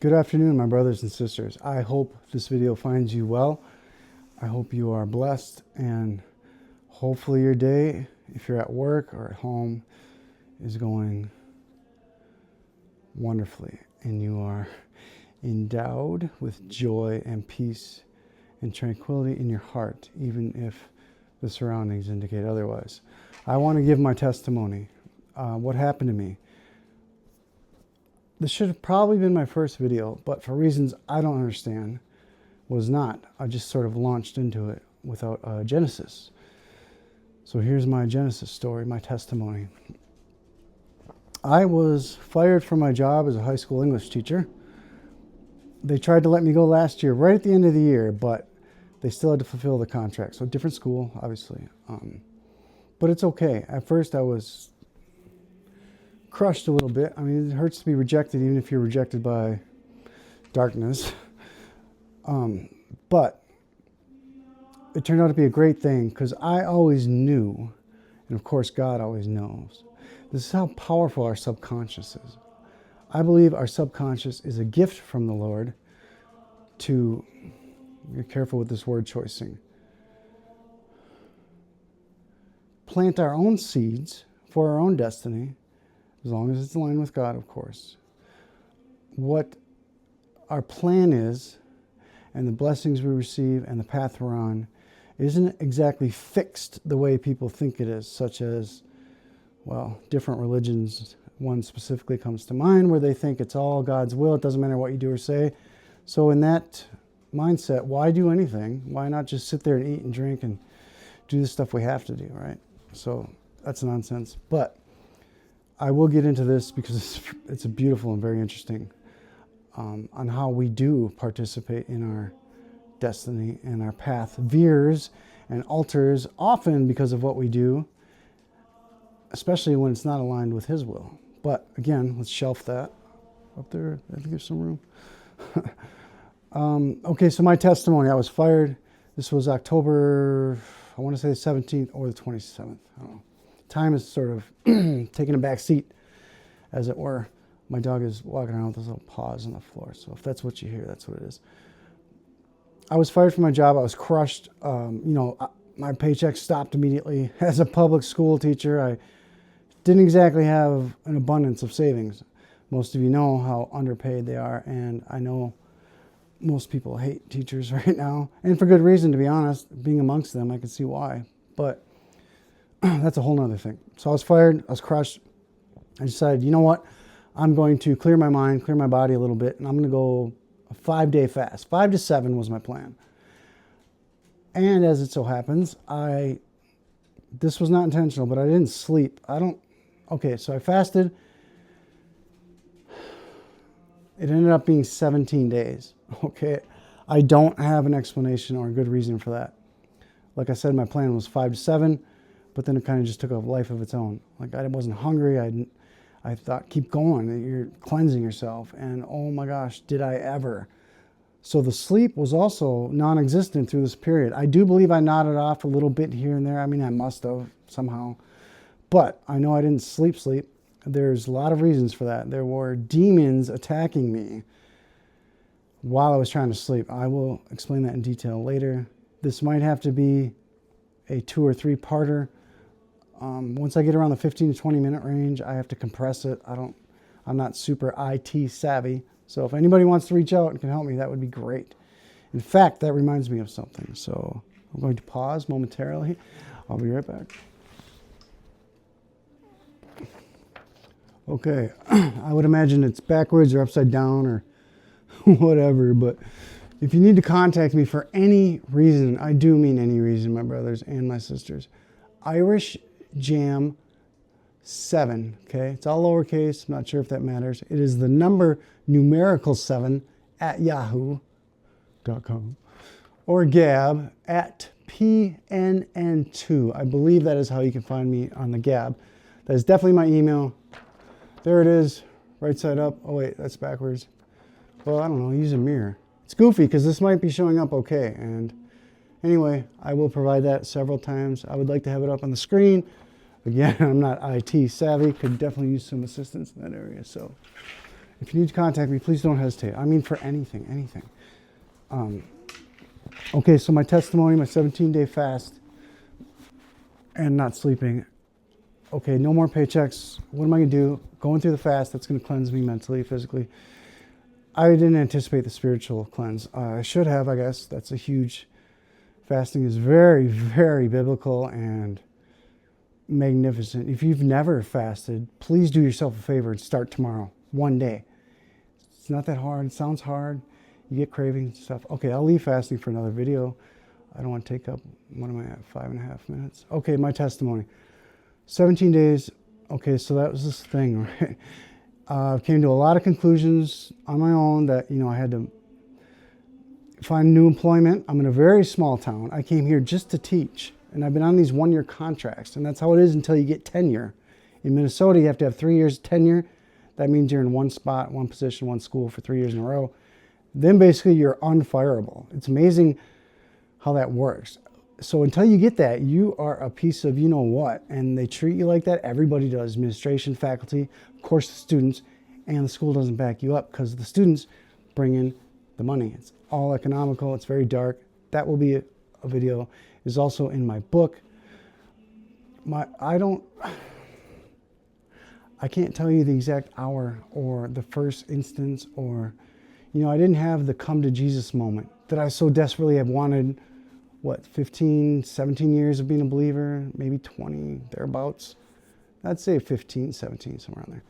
Good afternoon, my brothers and sisters. I hope this video finds you well. I hope you are blessed, and hopefully your day, if you're at work or at home, is going wonderfully, and you are endowed with joy and peace and tranquility in your heart, even if the surroundings indicate otherwise. I want to give my testimony. What happened to me? This should have probably been my first video, but for reasons I don't understand, was not. I just sort of launched into it without a genesis. So here's my genesis story, my testimony. I was fired from my job as a high school English teacher. They tried to let me go last year, right at the end of the year, but they still had to fulfill the contract. So different school, obviously. But it's okay. At first I was crushed a little bit. I mean, it hurts to be rejected, even if you're rejected by darkness. But it turned out to be a great thing, because I always knew, and of course God always knows, this is how powerful our subconscious is. I believe our subconscious is a gift from the Lord to, be careful with this word choicing, plant our own seeds for our own destiny, as long as it's aligned with God, of course. What our plan is, and the blessings we receive, and the path we're on, isn't exactly fixed the way people think it is, such as, well, different religions. One specifically comes to mind where they think it's all God's will. It doesn't matter what you do or say. So in that mindset, why do anything? Why not just sit there and eat and drink and do the stuff we have to do, right? So that's nonsense. But I will get into this because it's a beautiful and very interesting on how we do participate in our destiny, and our path veers and alters often because of what we do, especially when it's not aligned with His will. But again, let's shelf that up there. I think there's some room. Okay, so my testimony, I was fired. This was October, I want to say the 17th or the 27th. I don't know. Time is sort of taking a back seat, as it were. My dog is walking around with those little paws on the floor. So if that's what you hear, that's what it is. I was fired from my job. I was crushed. My paycheck stopped immediately. As a public school teacher, I didn't exactly have an abundance of savings. Most of you know how underpaid they are, and I know most people hate teachers right now, and for good reason, to be honest. Being amongst them, I can see why. But that's a whole nother thing. So I was fired. I was crushed. I decided, you know what? I'm going to clear my mind, clear my body a little bit, and I'm going to go a 5-day fast. 5 to 7 was my plan. And as it so happens, this was not intentional, but I didn't sleep. Okay, so I fasted. It ended up being 17 days. Okay, I don't have an explanation or a good reason for that. Like I said, my plan was 5 to 7, but then it kind of just took a life of its own. Like, I wasn't hungry. I thought, keep going. You're cleansing yourself. And oh my gosh, did I ever. So the sleep was also non-existent through this period. I do believe I nodded off a little bit here and there. I mean, I must have somehow. But I know I didn't sleep. There's a lot of reasons for that. There were demons attacking me while I was trying to sleep. I will explain that in detail later. This might have to be a 2 or 3-parter. Once I get around the 15 to 20 minute range, I have to compress it. I'm not super IT savvy. So if anybody wants to reach out and can help me, that would be great. In fact, that reminds me of something. So I'm going to pause momentarily. I'll be right back. Okay, I would imagine it's backwards or upside down or whatever, but if you need to contact me for any reason, I do mean any reason, my brothers and my sisters, Irish Jam 7, okay? It's all lowercase. I'm not sure if that matters. It is the number numerical 7 at yahoo.com or Gab at PNN2. I believe that is how you can find me on the Gab. That is definitely my email. There it is, right side up. Oh wait, that's backwards. Well, I don't know, use a mirror. It's goofy because this might be showing up okay. And anyway, I will provide that several times. I would like to have it up on the screen. Again, I'm not IT savvy, could definitely use some assistance in that area. So If you need to contact me, please don't hesitate. I mean, for anything, anything. Okay, so my testimony, my 17-day fast and not sleeping. Okay, no more paychecks. What am I going to do? Going through the fast, that's going to cleanse me mentally, physically. I didn't anticipate the spiritual cleanse. I should have, I guess. That's a huge... Fasting is very, very biblical and magnificent. If you've never fasted, please do yourself a favor and start tomorrow. One day. It's not that hard. It sounds hard. You get cravings and stuff. Okay, I'll leave fasting for another video. I don't want to take up, what am I at, 5.5 minutes? Okay, my testimony. 17 days. Okay, so that was this thing, right? Came to a lot of conclusions on my own that, I had to find new employment. I'm in a very small town. I came here just to teach, and I've been on these 1-year contracts, and that's how it is until you get tenure. In Minnesota, you have to have 3 years tenure. That means you're in one spot, one position, one school for 3 years in a row. Then basically you're unfireable. It's amazing how that works. So until you get that, you are a piece of you-know-what, and they treat you like that. Everybody does, administration, faculty, of course the students, and the school doesn't back you up because the students bring in the money. It's all economical. It's very dark. That will be a video. Is also in my book. I can't tell you the exact hour or the first instance or, I didn't have the come to Jesus moment that I so desperately have wanted, 15, 17 years of being a believer, maybe 20, thereabouts. I'd say 15, 17, somewhere around there.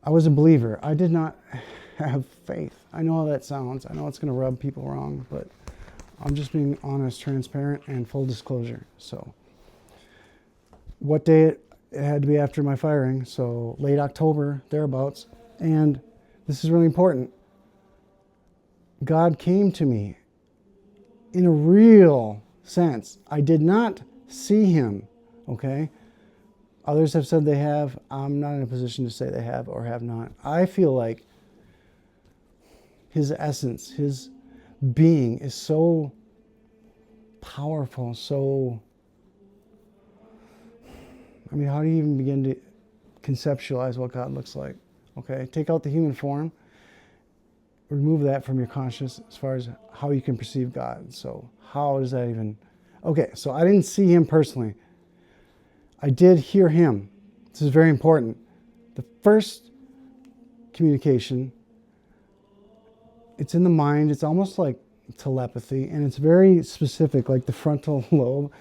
I was a believer. I did not have faith. I know how that sounds. I know it's going to rub people wrong, but I'm just being honest, transparent, and full disclosure. So what day it had to be after my firing, so late October, thereabouts. And this is really important. God came to me in a real sense. I did not see him, okay? Others have said they have. I'm not in a position to say they have or have not. I feel like his essence, his being is so powerful, so... how do you even begin to conceptualize what God looks like? Okay, take out the human form. Remove that from your consciousness as far as how you can perceive God. So how does that even... Okay, so I didn't see him personally. I did hear him. This is very important. The first communication, it's in the mind. It's almost like telepathy, and it's very specific, like the frontal lobe.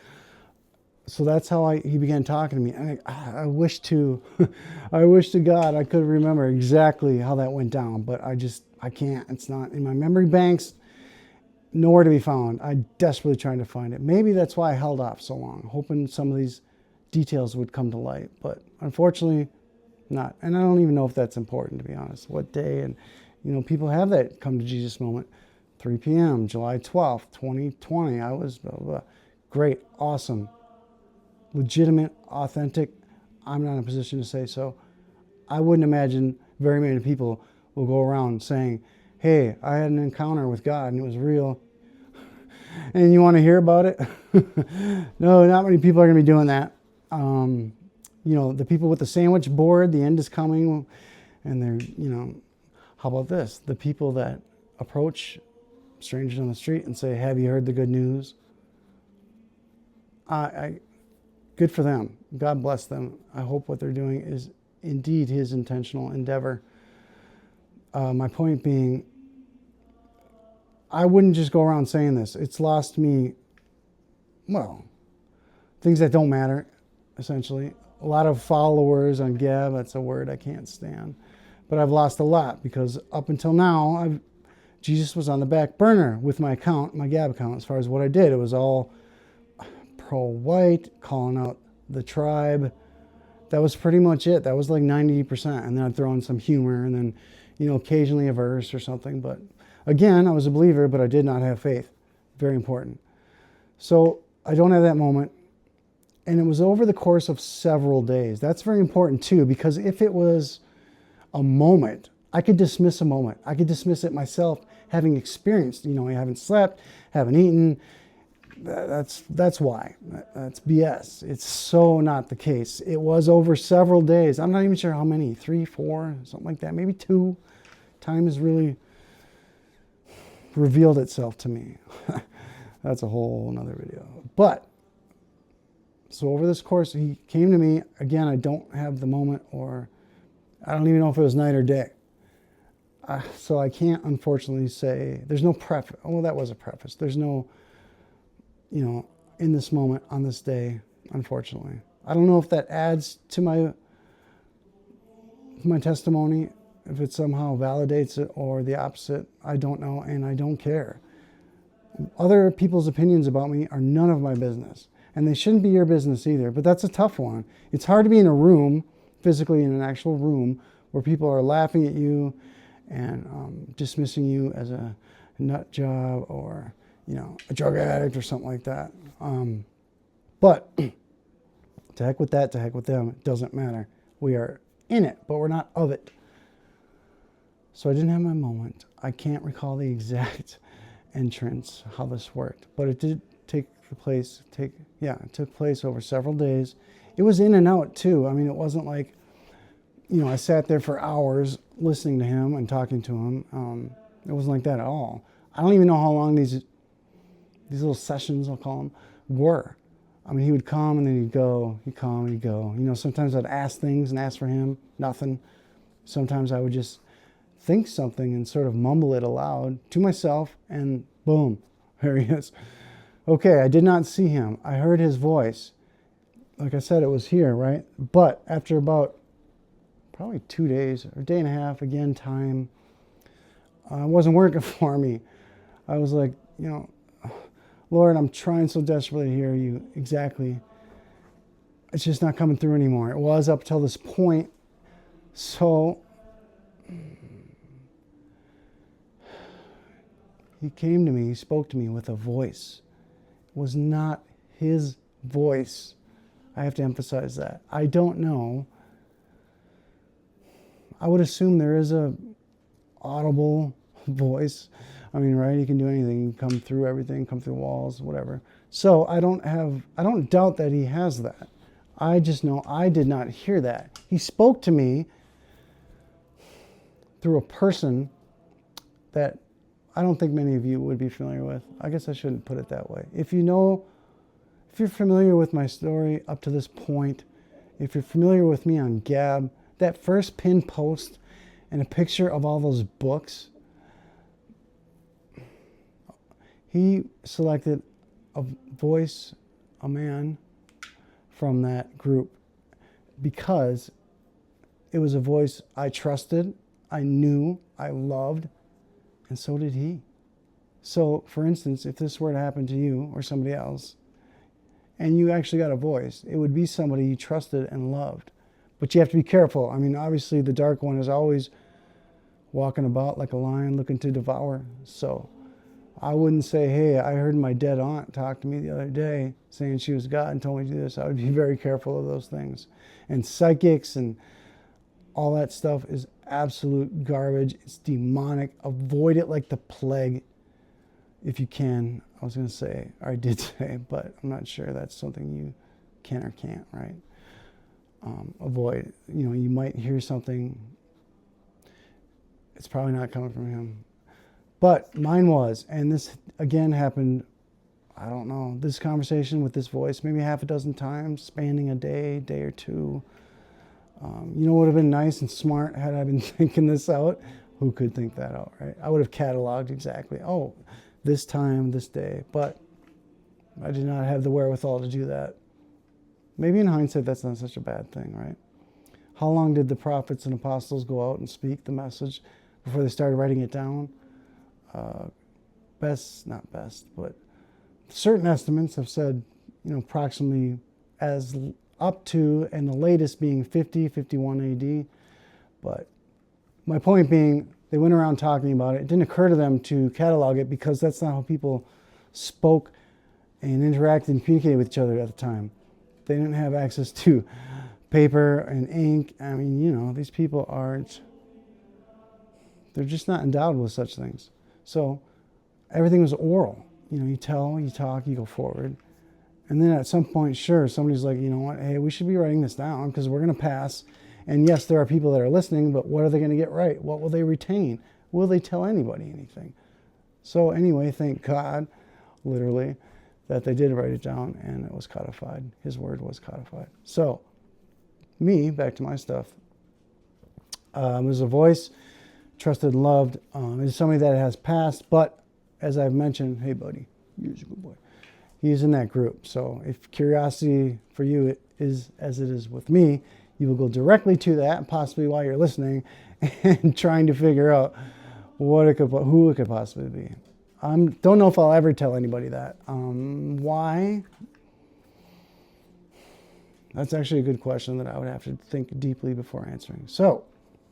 So that's how he began talking to me. And I wish to God I could remember exactly how that went down, but I can't. It's not in my memory banks, nowhere to be found. I desperately trying to find it. Maybe that's why I held off so long, hoping some of these details would come to light, but unfortunately not. And I don't even know if that's important, to be honest. What day? And people have that come to Jesus moment. 3 p.m., July 12th, 2020. I was blah, blah, blah. Great, awesome, legitimate, authentic. I'm not in a position to say so. I wouldn't imagine very many people will go around saying, hey, I had an encounter with God and it was real. And you want to hear about it? No, not many people are going to be doing that. The people with the sandwich board, the end is coming. And they're, how about this? The people that approach strangers on the street and say, have you heard the good news? Good for them. God bless them. I hope what they're doing is indeed his intentional endeavor. My point being, I wouldn't just go around saying this. It's lost me, things that don't matter, essentially. A lot of followers on Gab, that's a word I can't stand. But I've lost a lot because up until now, Jesus was on the back burner with my account, my Gab account, as far as what I did. It was all pro-white, calling out the tribe. That was pretty much it. That was like 90%. And then I'd throw in some humor and then, occasionally a verse or something. But again, I was a believer, but I did not have faith. Very important. So I don't have that moment. And it was over the course of several days. That's very important too, because if it was a moment, I could dismiss a moment. I could dismiss it myself, having experienced, I haven't slept, haven't eaten, That's why. That's BS. It's so not the case. It was over several days. I'm not even sure how many, 3, 4, something like that, maybe 2. Time has really revealed itself to me. That's a whole nother video. But, so over this course, he came to me. Again, I don't have the moment, or I don't even know if it was night or day. So I can't, unfortunately, say, there's no preface. Oh, that was a preface. There's no, in this moment, on this day, unfortunately. I don't know if that adds to my testimony, if it somehow validates it or the opposite. I don't know, and I don't care. Other people's opinions about me are none of my business, and they shouldn't be your business either, but that's a tough one. It's hard to be in a room, physically in an actual room, where people are laughing at you and dismissing you as a nut job or, a drug addict or something like that. But to heck with that, to heck with them, it doesn't matter. We are in it, but we're not of it. So I didn't have my moment. I can't recall the exact entrance, how this worked, but it did take place over several days. It was in and out too. I mean, it wasn't like, I sat there for hours listening to him and talking to him. It wasn't like that at all. I don't even know how long these little sessions, I'll call them, were. I mean, he would come and then he'd go, he'd come and he'd go. Sometimes I'd ask things and ask for him, nothing. Sometimes I would just think something and sort of mumble it aloud to myself, and boom, there he is. Okay, I did not see him. I heard his voice. Like I said, it was here, right? But after about probably 2 days or a day and a half, again, time, it wasn't working for me. I was like, Lord, I'm trying so desperately to hear you. Exactly. It's just not coming through anymore. It was up till this point. So he came to me, he spoke to me with a voice. It was not his voice. I have to emphasize that. I don't know. I would assume there is a audible voice. I mean, right? You can do anything. You can come through everything, come through walls, whatever. So I don't doubt that he has that. I just know I did not hear that. He spoke to me through a person that I don't think many of you would be familiar with. I guess I shouldn't put it that way. If you're familiar with my story up to this point, if you're familiar with me on Gab, that first pinned post and a picture of all those books, he selected a voice, a man from that group, because it was a voice I trusted, I knew, I loved, and so did he. So, for instance, if this were to happen to you or somebody else, and you actually got a voice, it would be somebody you trusted and loved. But you have to be careful. I mean, obviously, the dark one is always walking about like a lion looking to devour. So I wouldn't say, hey, I heard my dead aunt talk to me the other day saying she was God and told me to do this. I would be very careful of those things. And psychics and all that stuff is absolute garbage. It's demonic. Avoid it like the plague if you can. I was going to say, or I did say, but I'm not sure that's something you can or can't, right? Avoid. You might hear something. It's probably not coming from him. But mine was, and this again happened, I don't know, this conversation with this voice maybe half a dozen times, spanning a day or two. What would have been nice and smart had I been thinking this out? Who could think that out, right? I would have cataloged exactly, this time, this day. But I did not have the wherewithal to do that. Maybe in hindsight, that's not such a bad thing, right? How long did the prophets and apostles go out and speak the message before they started writing it down? Not best, but certain estimates have said, approximately as up to, and the latest being 50, 51 AD. But my point being, they went around talking about it. It didn't occur to them to catalog it because that's not how people spoke and interacted and communicated with each other at the time. They didn't have access to paper and ink. I mean, these people they're just not endowed with such things. So everything was oral. you tell, you talk, you go forward. And then at some point, sure, somebody's like, you know what, hey, we should be writing this down because we're going to pass. And yes, there are people that are listening, but what are they going to get right? What will they retain? Will they tell anybody anything? So anyway, thank God, literally, that they did write it down and it was codified. His word was codified. So, back to my stuff. There's a voice, trusted and loved. It's somebody that has passed, but as I've mentioned, hey buddy, you're a good boy. He's in that group. So if curiosity for you is as it is with me, you will go directly to that, possibly while you're listening, and trying to figure out who it could possibly be. Don't know if I'll ever tell anybody that. Why? That's actually a good question that I would have to think deeply before answering. So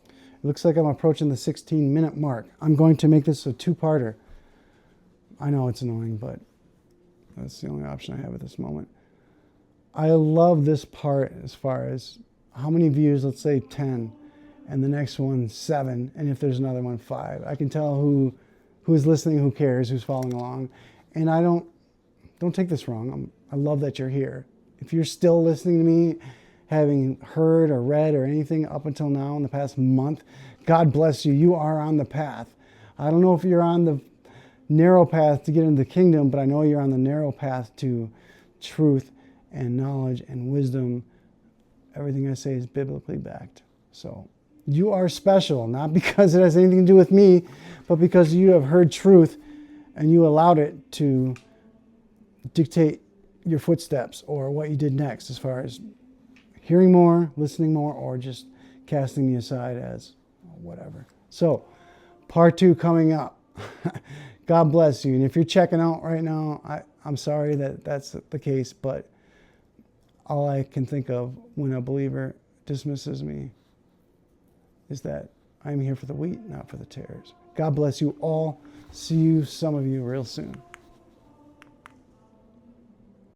it looks like I'm approaching the 16-minute mark. I'm going to make this a two-parter. I know it's annoying, but that's the only option I have at this moment. I love this part as far as how many views, let's say 10, and the next one 7, and if there's another one 5. I can tell who's listening, who cares, who's following along. And I don't take this wrong. I love that you're here. If you're still listening to me, having heard or read or anything up until now in the past month, God bless you. You are on the path. I don't know if you're on the narrow path to get into the kingdom, but I know you're on the narrow path to truth and knowledge and wisdom. Everything I say is biblically backed. So you are special, not because it has anything to do with me, but because you have heard truth and you allowed it to dictate your footsteps or what you did next as far as hearing more, listening more, or just casting me aside as whatever. So part 2 coming up. God bless you. And if you're checking out right now, I'm sorry that that's the case, but all I can think of when a believer dismisses me is that I'm here for the wheat, not for the tares. God bless you all. See you, some of you, real soon.